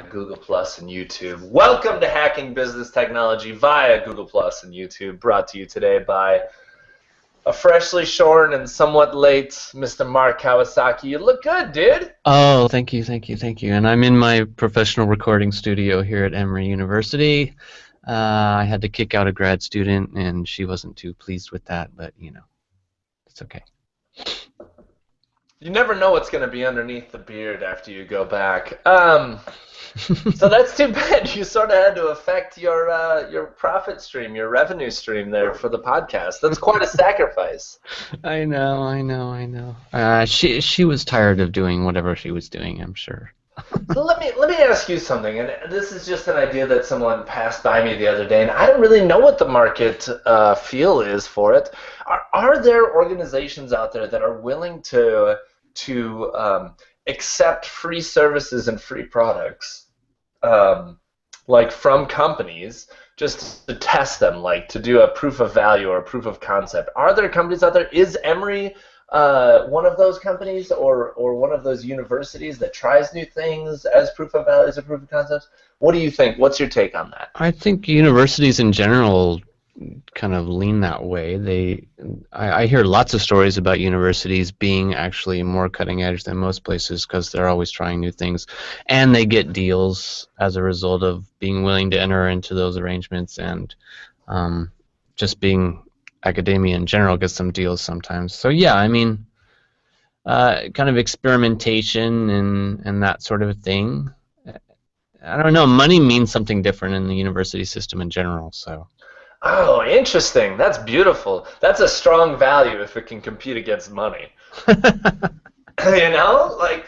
Google Plus and YouTube. Welcome to Hacking Business Technology via Google Plus and YouTube, brought to you today by a freshly shorn and somewhat late Mr. Mark Kawasaki. You look good, dude. Oh, thank you. And I'm in my professional recording studio here at Emory University. I had to kick out a grad student, and she wasn't too pleased with that, but, it's okay. You never know what's going to be underneath the beard after you go back. So that's too bad. You sort of had to affect your profit stream, your revenue stream there for the podcast. That's quite a sacrifice. I know. She was tired of doing whatever she was doing, I'm sure. So let me ask you something, and this is just an idea that someone passed by me the other day, and I don't really know what the market feel is for it. Are there organizations out there that are willing to accept free services and free products, like from companies, just to test them, like to do a proof of value or a proof of concept? Are there companies out there? Is Emory one of those companies or one of those universities that tries new things as proof of value, as a proof of concept? What do you think? What's your take on that? I think universities in general kind of lean that way. I hear lots of stories about universities being actually more cutting edge than most places because they're always trying new things, and they get deals as a result of being willing to enter into those arrangements, and just being academia in general gets some deals sometimes. So yeah, I mean, kind of experimentation and that sort of thing. I don't know, money means something different in the university system in general, so. Oh, interesting. That's beautiful. That's a strong value if it can compete against money. Like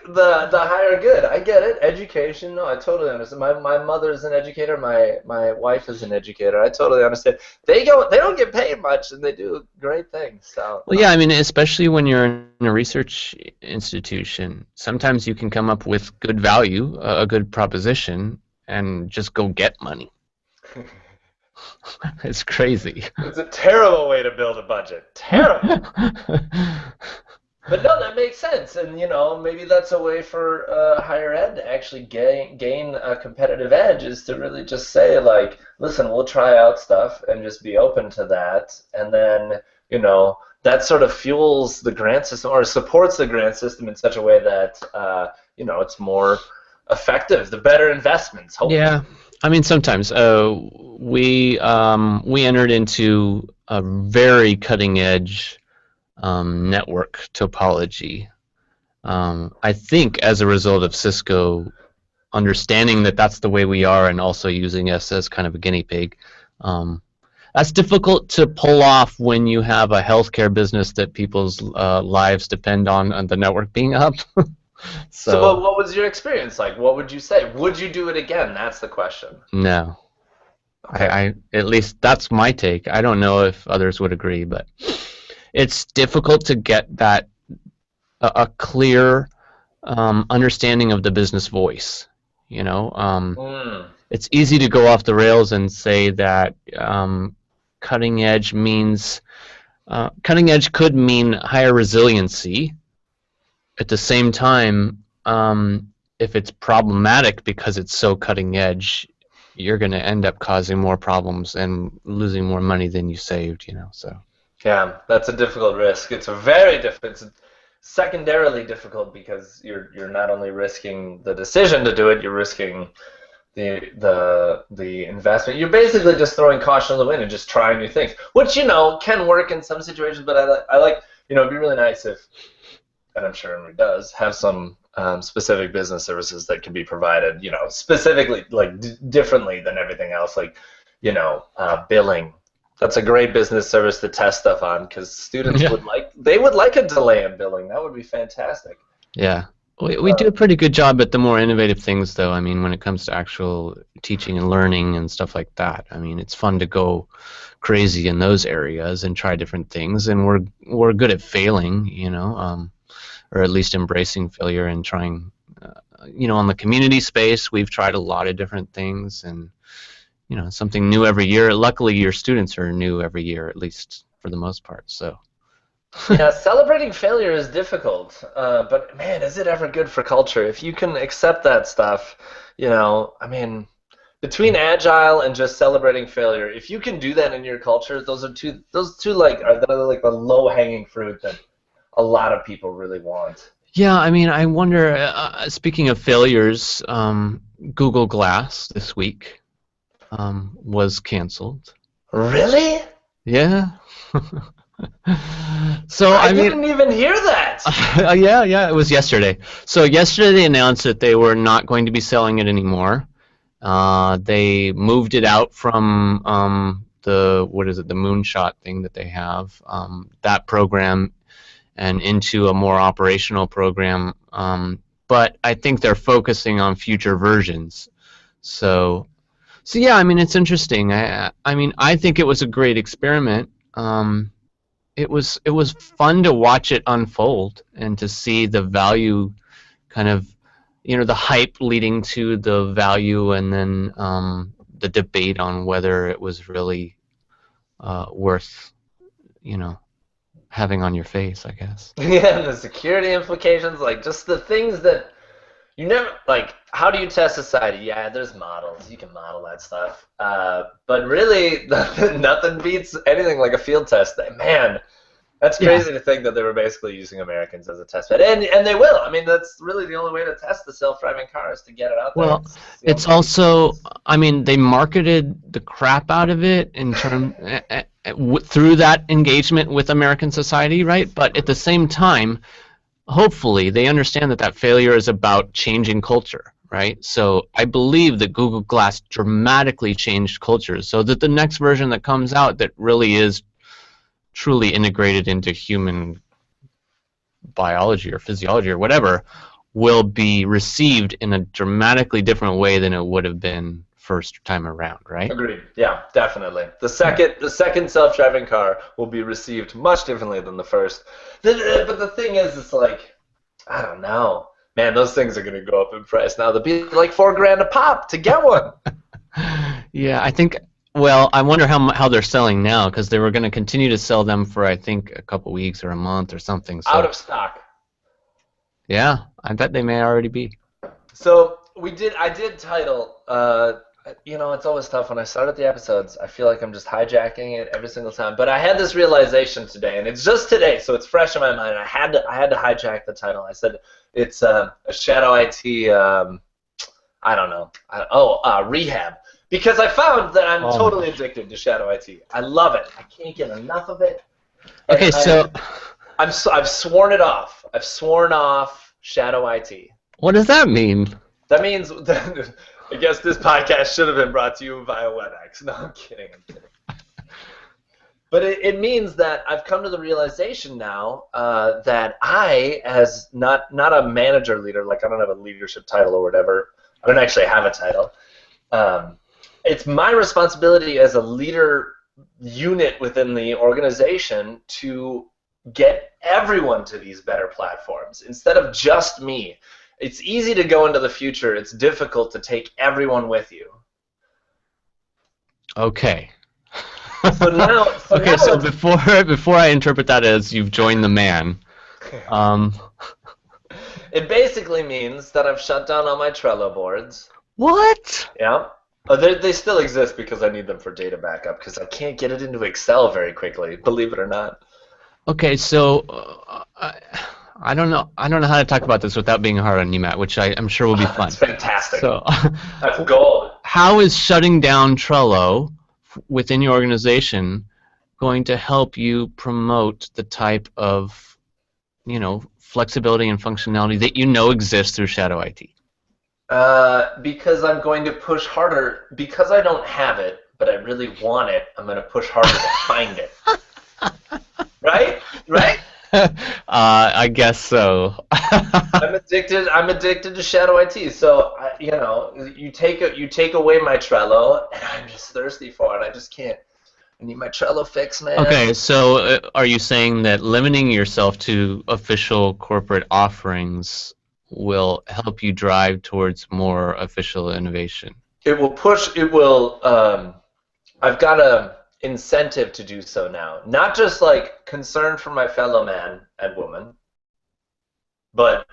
the higher good. I get it. Education. No, I totally understand. My mother is an educator. My wife is an educator. I totally understand. They don't get paid much, and they do great things. So. Well, yeah, I mean, especially when you're in a research institution, sometimes you can come up with good value, a good proposition, and just go get money. It's crazy. It's a terrible way to build a budget. Terrible. But no, that makes sense, and maybe that's a way for higher ed to actually gain a competitive edge, is to really just say, like, listen, we'll try out stuff and just be open to that, and then that sort of fuels the grant system or supports the grant system in such a way that it's more effective, the better investments, hopefully. Yeah, I mean, sometimes we entered into a very cutting edge network topology. I think as a result of Cisco understanding that that's the way we are, and also using us as kind of a guinea pig. That's difficult to pull off when you have a healthcare business that people's lives depend on the network being up. So what was your experience like? What would you say? Would you do it again? That's the question. No. Okay. I at least that's my take. I don't know if others would agree, but it's difficult to get that a clear understanding of the business voice. It's easy to go off the rails and say that cutting edge could mean higher resiliency. At the same time, if it's problematic because it's so cutting edge, you're going to end up causing more problems and losing more money than you saved. So. Yeah, that's a difficult risk. It's a very difficult. It's secondarily difficult because you're not only risking the decision to do it, you're risking the investment. You're basically just throwing caution to the wind and just trying new things, which can work in some situations. But I like it'd be really nice if, and I'm sure Emory does, have some specific business services that can be provided, specifically, like differently than everything else, like billing. That's a great business service to test stuff on, because students would like a delay in billing. That would be fantastic. Yeah. We do a pretty good job at the more innovative things, though. I mean, when it comes to actual teaching and learning and stuff like that, I mean, it's fun to go crazy in those areas and try different things, and we're good at failing, or at least embracing failure and trying. On the community space, we've tried a lot of different things, and something new every year. Luckily, your students are new every year, at least for the most part. So Yeah, celebrating failure is difficult, but man, is it ever good for culture? If you can accept that stuff, I mean, between agile and just celebrating failure, if you can do that in your culture, those two they're like the low hanging fruit that a lot of people really want. Yeah, I mean, I wonder, speaking of failures, Google Glass this week was canceled. Really? Yeah. So, I I mean, didn't even hear that. yeah, it was yesterday. So yesterday they announced that they were not going to be selling it anymore. They moved it out from what is it, the moonshot thing that they have, that program, and into a more operational program. But I think they're focusing on future versions. So, so yeah, I mean, it's interesting. I mean, I think it was a great experiment. It was fun to watch it unfold and to see the value kind of, the hype leading to the value, and then the debate on whether it was really worth, you know, having on your face, I guess. Yeah, the security implications, like just the things that you never like. How do you test society? Yeah, there's models. You can model that stuff. But really, nothing beats anything like a field test. Man, that's Yeah. crazy to think that they were basically using Americans as a test bed, and they will. I mean, that's really the only way to test the self-driving car is to get it out there. Well, And see how it's many people also, use. I mean, they marketed the crap out of it through that engagement with American society, right? But at the same time, hopefully they understand that that failure is about changing culture, right? So I believe that Google Glass dramatically changed cultures, so that the next version that comes out that really is truly integrated into human biology or physiology or whatever will be received in a dramatically different way than it would have been first time around, right? Agreed. Yeah, definitely. Yeah. The second self-driving car will be received much differently than the first. But the thing is, it's like I don't know, man. Those things are going to go up in price now. They'll be like $4,000 a pop to get one. Yeah, I think. Well, I wonder how they're selling now, because they were going to continue to sell them for, I think, a couple weeks or a month or something. Out So of stock. yeah, I bet they may already be. So I did title. It's always tough when I start at the episodes. I feel like I'm just hijacking it every single time. But I had this realization today, and it's just today, so it's fresh in my mind. I had to hijack the title. I said it's a Shadow IT. I don't know. Rehab. Because I found that I'm Oh my totally gosh. addicted to Shadow IT. I love it. I can't get enough of it. And Okay, so I've sworn it off. I've sworn off Shadow IT. what does that mean? That means I guess this podcast should have been brought to you via WebEx. No, I'm kidding. I'm kidding. But it means that I've come to the realization now that I, as not a manager leader, like I don't have a leadership title or whatever. I don't actually have a title. It's my responsibility as a leader unit within the organization to get everyone to these better platforms instead of just me. It's easy to go into the future. It's difficult to take everyone with you. Okay. So now, Okay, so it's, before I interpret that as you've joined the man, um, it basically means that I've shut down all my Trello boards. what? Yeah. Oh, they still exist because I need them for data backup because I can't get it into Excel very quickly, believe it or not. Okay, so I don't know. I don't know how to talk about this without being hard on you, Matt, which I'm sure will be fun. It's fantastic. So, That's gold. how is shutting down Trello within your organization going to help you promote the type of, flexibility and functionality that exists through Shadow IT? Because I'm going to push harder because I don't have it, but I really want it. I'm going to push harder to find it. Right? Right? I guess so. I'm addicted. I'm addicted to Shadow IT. So you take away my Trello, and I'm just thirsty for it. I just can't. I need my Trello fix, man. Okay, so are you saying that limiting yourself to official corporate offerings will help you drive towards more official innovation? It will push. It will. I've got a. incentive to do so now. Not just like concern for my fellow man and woman, but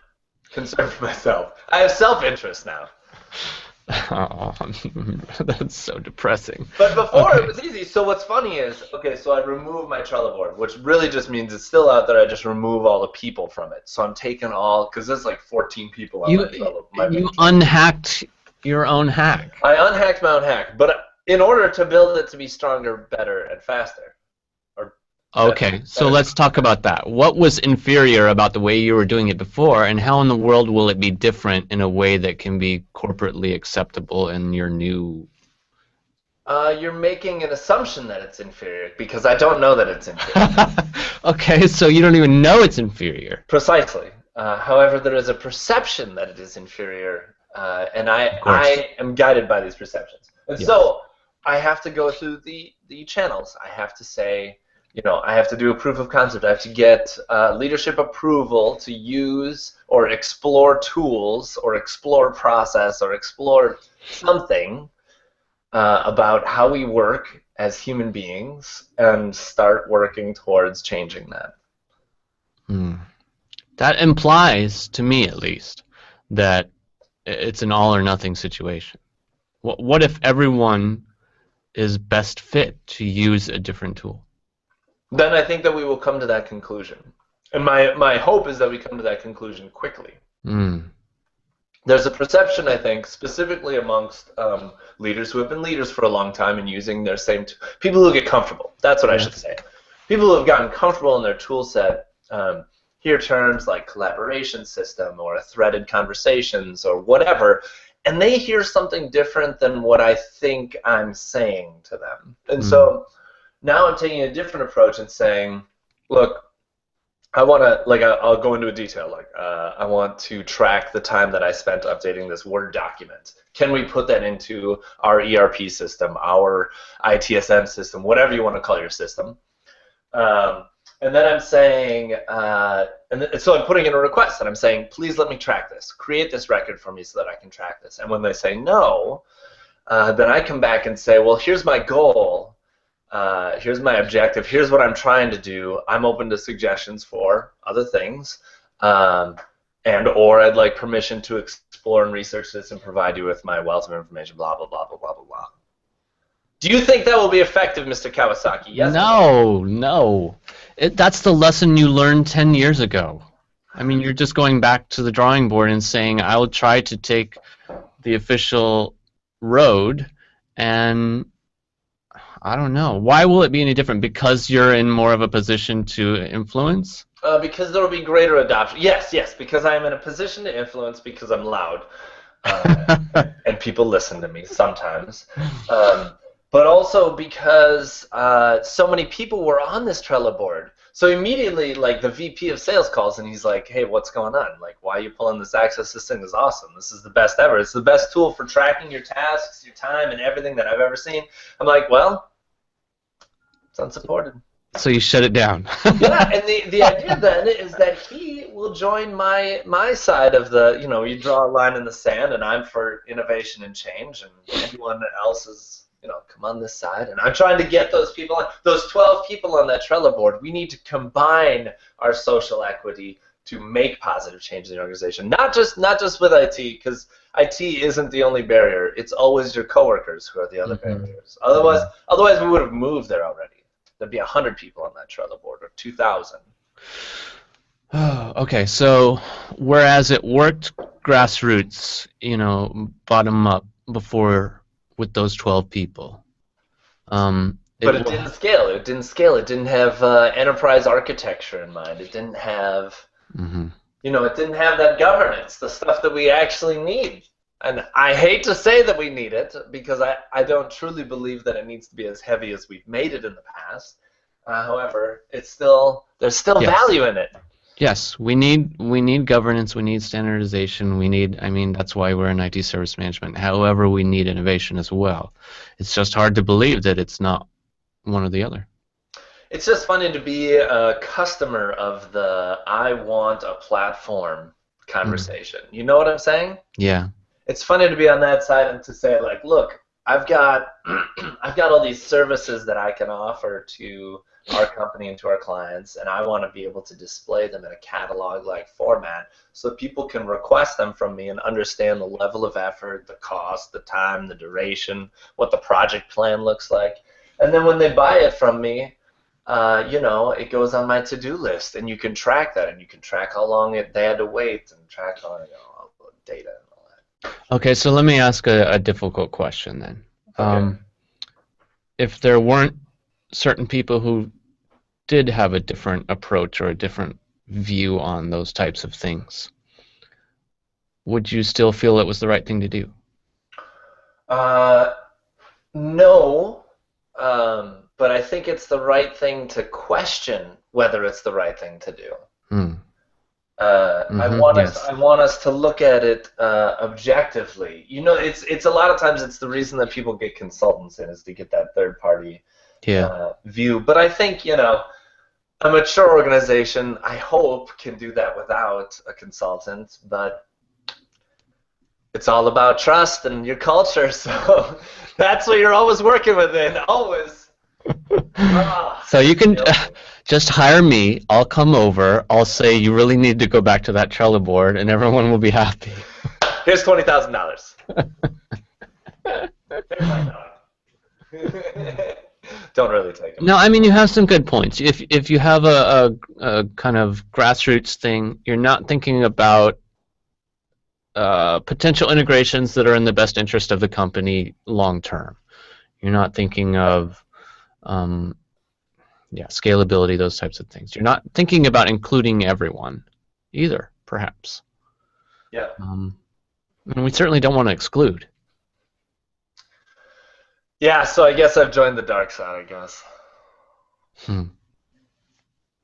concern for myself. I have self-interest now. Oh, that's so depressing. But before Okay. it was easy. So what's funny is, okay, so I remove my Trello board, which really just means it's still out there. I just remove all the people from it. So I'm taking all, because there's like 14 people on my Trello. You unhacked your own hack. I unhacked my own hack, but in order to build it to be stronger, better, and faster. Okay, so let's talk about that. What was inferior about the way you were doing it before, and how in the world will it be different in a way that can be corporately acceptable in your new... You're making an assumption that it's inferior, because I don't know that it's inferior. Okay, so you don't even know it's inferior. Precisely. However, there is a perception that it is inferior, and I am guided by these perceptions. And so I have to go through the channels. I have to say, I have to do a proof of concept. I have to get leadership approval to use or explore tools or explore process or explore something about how we work as human beings and start working towards changing that. That implies, to me at least, that it's an all or nothing situation. What if everyone is best fit to use a different tool? Then I think that we will come to that conclusion. And my hope is that we come to that conclusion quickly. There's a perception, I think, specifically amongst leaders who have been leaders for a long time and using their same people who get comfortable. That's what I should say. People who have gotten comfortable in their tool set hear terms like collaboration system or threaded conversations or whatever, and they hear something different than what I think I'm saying to them. And so now I'm taking a different approach and saying, look, I want to, like, I'll go into a detail. Like, I want to track the time that I spent updating this Word document. Can we put that into our ERP system, our ITSM system, whatever you want to call your system? And then I'm saying, so I'm putting in a request, and I'm saying, please let me track this. Create this record for me so that I can track this. And when they say no, then I come back and say, well, here's my goal. Here's my objective. Here's what I'm trying to do. I'm open to suggestions for other things, or I'd like permission to explore and research this and provide you with my wealth of information. Blah blah blah blah blah blah blah. Do you think that will be effective, Mr. Kawasaki? Yes. No. That's the lesson you learned 10 years ago. I mean, you're just going back to the drawing board and saying, I will try to take the official road, and I don't know. Why will it be any different? Because you're in more of a position to influence? Because there will be greater adoption. Yes, because I am in a position to influence because I'm loud. And people listen to me sometimes. But also because so many people were on this Trello board. So immediately, like, the VP of sales calls and he's like, hey, what's going on? Like, why are you pulling this access? This thing is awesome. This is the best ever. It's the best tool for tracking your tasks, your time, and everything that I've ever seen. I'm like, well, it's unsupported. So you shut it down. Yeah, and the idea then is that he will join my side of the, you draw a line in the sand, and I'm for innovation and change, and anyone else is, come on this side. And I'm trying to get those people, those 12 people on that Trello board. We need to combine our social equity to make positive change in the organization. Not just with IT, because IT isn't the only barrier. It's always your coworkers who are the other barriers. Otherwise we would have moved there already. There'd be 100 people on that Trello board, or 2,000. Okay, so whereas it worked grassroots, bottom up before with those 12 people. But it didn't scale. It didn't have enterprise architecture in mind. It didn't have, it didn't have that governance, the stuff that we actually need. And I hate to say that we need it, because I don't truly believe that it needs to be as heavy as we've made it in the past. However, there's still value in it. Yes, we need governance, we need standardization, that's why we're in IT service management. However, we need innovation as well. It's just hard to believe that it's not one or the other. It's just funny to be a customer of the I want a platform conversation. You know what I'm saying? Yeah. It's funny to be on that side and to say, like, look, I've got I've got all these services that I can offer to our company and to our clients, and I want to be able to display them in a catalog-like format so people can request them from me and understand the level of effort, the cost, the time, the duration, what the project plan looks like. And then when they buy it from me, it goes on my to-do list, and you can track that, and you can track how long they had to wait, and track all the data and all that. Okay, so let me ask a difficult question then. Okay. If there weren't certain people who did have a different approach or a different view on those types of things, would you still feel it was the right thing to do? No, but I think it's the right thing to question whether it's the right thing to do. Hmm. I want us to look at it objectively. It's a lot of times it's the reason that people get consultants in is to get that third party view. But I think a mature organization, I hope, can do that without a consultant. But it's all about trust and your culture, so that's what you're always working within, always. So you can just hire me. I'll come over. I'll say you really need to go back to that Trello board, and everyone will be happy. Here's $20,000. There's my dog. Don't really take it. No, I mean you have some good points. If you have a kind of grassroots thing, you're not thinking about potential integrations that are in the best interest of the company long term. You're not thinking of scalability, those types of things. You're not thinking about including everyone either, perhaps. Yeah. And we certainly don't want to exclude. Yeah, so I guess I've joined the dark side, I guess.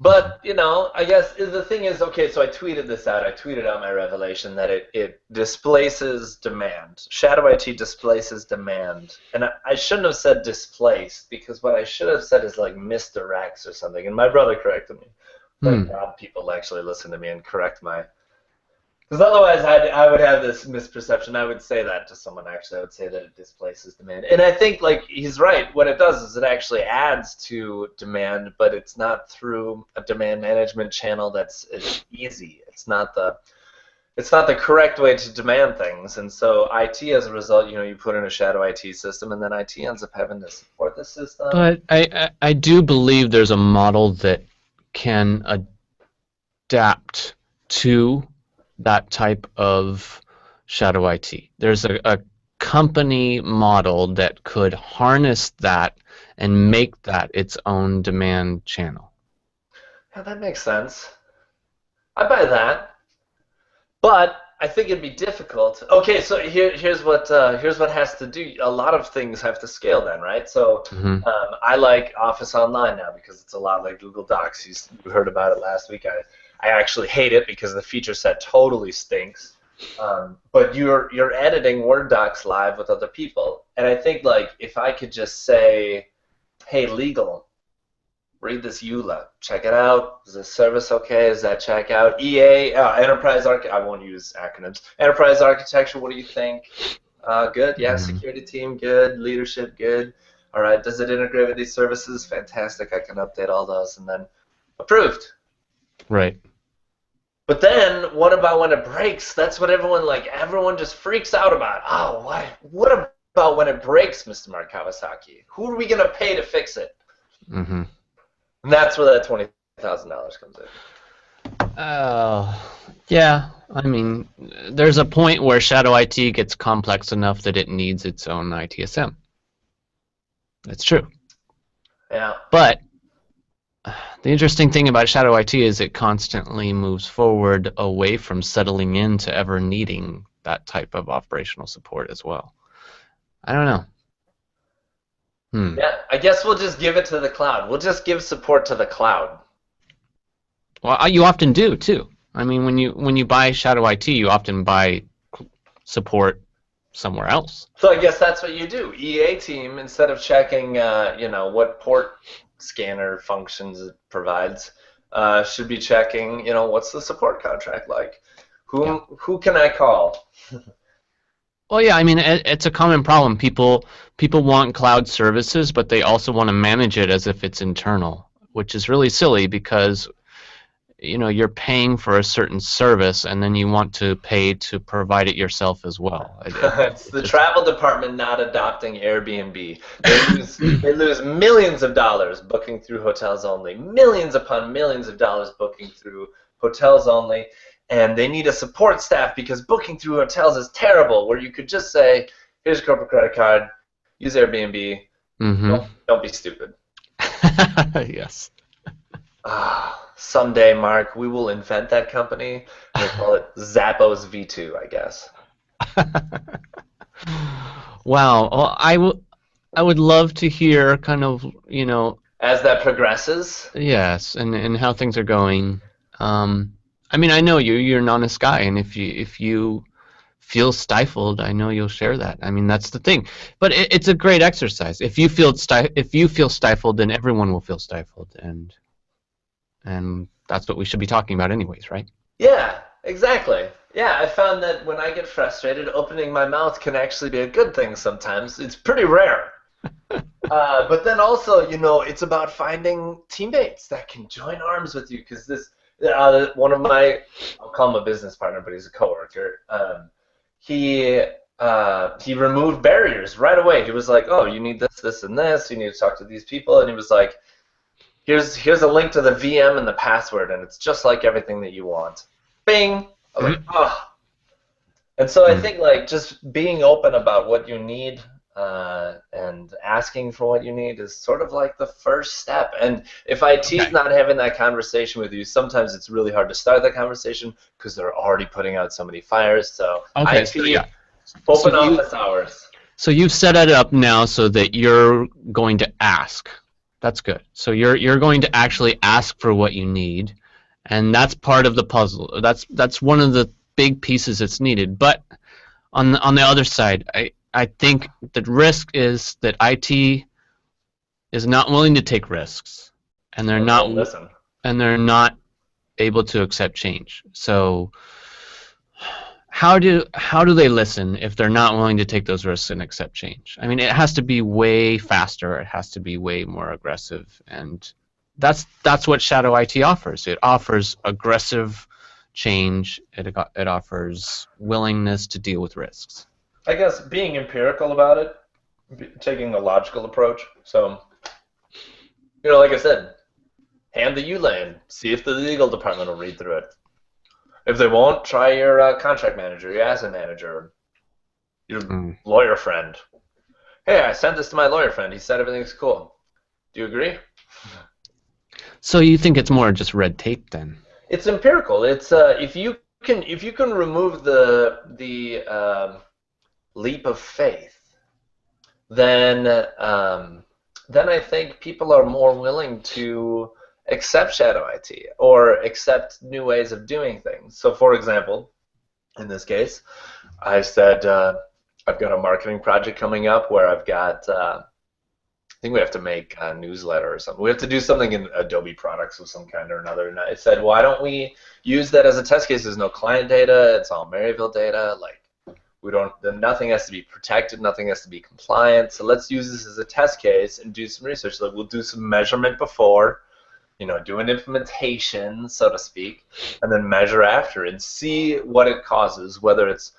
But, I guess the thing is, okay, so I tweeted this out. I tweeted out my revelation that it displaces demand. Shadow IT displaces demand. And I shouldn't have said displaced, because what I should have said is like misdirects or something. And my brother corrected me. Thank God people actually listen to me and correct my... Because otherwise I would have this misperception. I would say that to someone, actually. I would say that it displaces demand. And I think he's right. What it does is it actually adds to demand, but it's not through a demand management channel that's easy. It's not the correct way to demand things. And so IT, as a result, you put in a shadow IT system, and then IT ends up having to support the system. But I do believe there's a model that can adapt to that type of shadow IT. There's a company model that could harness that and make that its own demand channel. Yeah, that makes sense. I buy that. But I think it'd be difficult. Okay, so here's what has to do. A lot of things have to scale then, right? So I like Office Online now because it's a lot like Google Docs. You heard about it last week. I actually hate it because the feature set totally stinks. But you're editing Word docs live with other people, and I think if I could just say, "Hey, legal, read this EULA, check it out. Is this service okay? Is that checkout? EA, Enterprise I won't use acronyms. Enterprise Architecture. What do you think? Good. Yeah. Security team. Good. Leadership. Good. All right. Does it integrate with these services? Fantastic. I can update all those, and then approved." Right. But then, what about when it breaks? That's what everyone just freaks out about. Oh, what about when it breaks, Mr. Mark Kawasaki? Who are we going to pay to fix it? And that's where that $20,000 comes in. Yeah. I mean, there's a point where shadow IT gets complex enough that it needs its own ITSM. That's true. Yeah. But the interesting thing about shadow IT is it constantly moves forward away from settling into ever needing that type of operational support as well. I don't know. Yeah, I guess we'll just give it to the cloud. We'll just give support to the cloud. Well, you often do too. I mean, when you buy shadow IT, you often buy support somewhere else. So I guess that's what you do. EA team, instead of checking, what port scanner functions it provides, should be checking, what's the support contract like? Who can I call? Well, yeah, I mean, it's a common problem. People want cloud services, but they also want to manage it as if it's internal, which is really silly because you're paying for a certain service and then you want to pay to provide it yourself as well. It's It the just travel department not adopting Airbnb. They lose millions of dollars booking through hotels only, millions upon millions of dollars booking through hotels only, and they need a support staff because booking through hotels is terrible. Where you could just say, "Here's your corporate credit card, use Airbnb. mm-hmm. Don't be stupid." Yes. Someday, Mark, we will invent that company. We'll call it Zappos V2, I guess. Wow. Well, I would love to hear kind of, As that progresses, yes, and how things are going. I mean, I know you're an honest guy, and if you feel stifled, I know you'll share that. I mean, that's the thing. But it's a great exercise. If you feel stifled, then everyone will feel stifled, and that's what we should be talking about anyways, right? yeah, exactly. Yeah, I found that when I get frustrated, opening my mouth can actually be a good thing sometimes. It's pretty rare. But then also, it's about finding teammates that can join arms with you because one of my, I'll call him a business partner, but he's a coworker. He he removed barriers right away. He was like, "Oh, you need this, this, and this. You need to talk to these people." And he was like, "Here's a link to the VM and the password, and it's just like everything that you want." Bing. I was like, "Oh." And so I think like just being open about what you need and asking for what you need is sort of like the first step. And if IT's Okay. not having that conversation with you, sometimes it's really hard to start that conversation because they're already putting out so many fires. So Okay. So IT, yeah. So open you office hours. so you've set it up now so that you're going to ask. That's good. So you're going to actually ask for what you need, and that's part of the puzzle. That's one of the big pieces that's needed. But on the other side, I think the risk is that IT is not willing to take risks, and they're Or they not won't listen. and they're not able to accept change. So how do they listen if they're not willing to take those risks and accept change? I mean, it has to be way faster. It has to be way more aggressive, and that's what Shadow IT offers. It offers aggressive change. It offers willingness to deal with risks. I guess being empirical about it, taking a logical approach. So, like I said, hand the ULAN, see if the legal department will read through it. If they won't, try your contract manager, your asset manager, your Mm. lawyer friend. Hey, I sent this to my lawyer friend. He said everything's cool. Do you agree? So you think it's more just red tape then? It's empirical. It's if you can remove the leap of faith, then I think people are more willing to accept shadow IT or accept new ways of doing things. So, for example, in this case, I said I've got a marketing project coming up where I've got I think we have to make a newsletter or something. We have to do something in Adobe products of some kind or another. And I said, why don't we use that as a test case? There's no client data. It's all Maryville data. Like nothing has to be protected. Nothing has to be compliant. So let's use this as a test case and do some research. Like we'll do some measurement before, do an implementation, so to speak, and then measure after and see what it causes, whether it's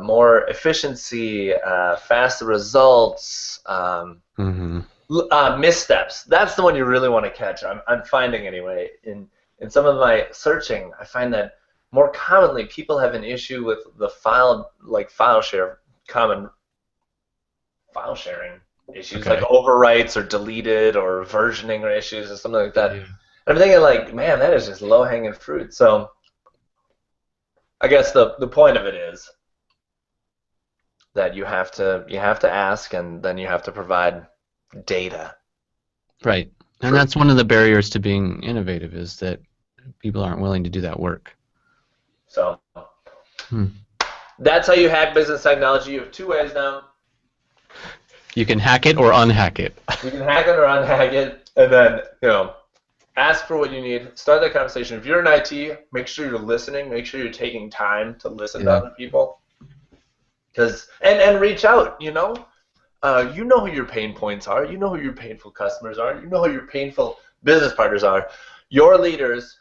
more efficiency, faster results, Mm-hmm. missteps. That's the one you really want to catch. I'm finding anyway. In some of my searching, I find that more commonly people have an issue with the common file sharing issues like Okay. overwrites or deleted or versioning or issues or something like that. Yeah. And I'm thinking like, man, that is just low hanging fruit. So I guess the point of it is that you have to ask and then you have to provide data. Right. And that's one of the barriers to being innovative is that people aren't willing to do that work. So Hmm. that's how you hack business technology. You have two ways now. You can hack it or unhack it. You can hack it or unhack it, and then ask for what you need. Start that conversation. If you're in IT, make sure you're listening. Make sure you're taking time to listen to Yeah. other people. And reach out, you know. You know who your pain points are. You know who your painful customers are. You know who your painful business partners are. Your leaders,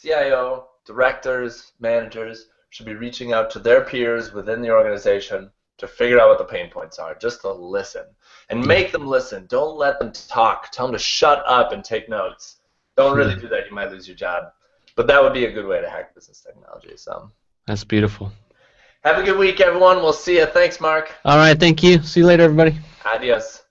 CIO, directors, managers, should be reaching out to their peers within the organization to figure out what the pain points are, just to listen. And make them listen. Don't let them talk. Tell them to shut up and take notes. Don't really do that. You might lose your job. But that would be a good way to hack business technology. So That's beautiful. have a good week, everyone. We'll see you. Thanks, Mark. All right, thank you. See you later, everybody. Adios.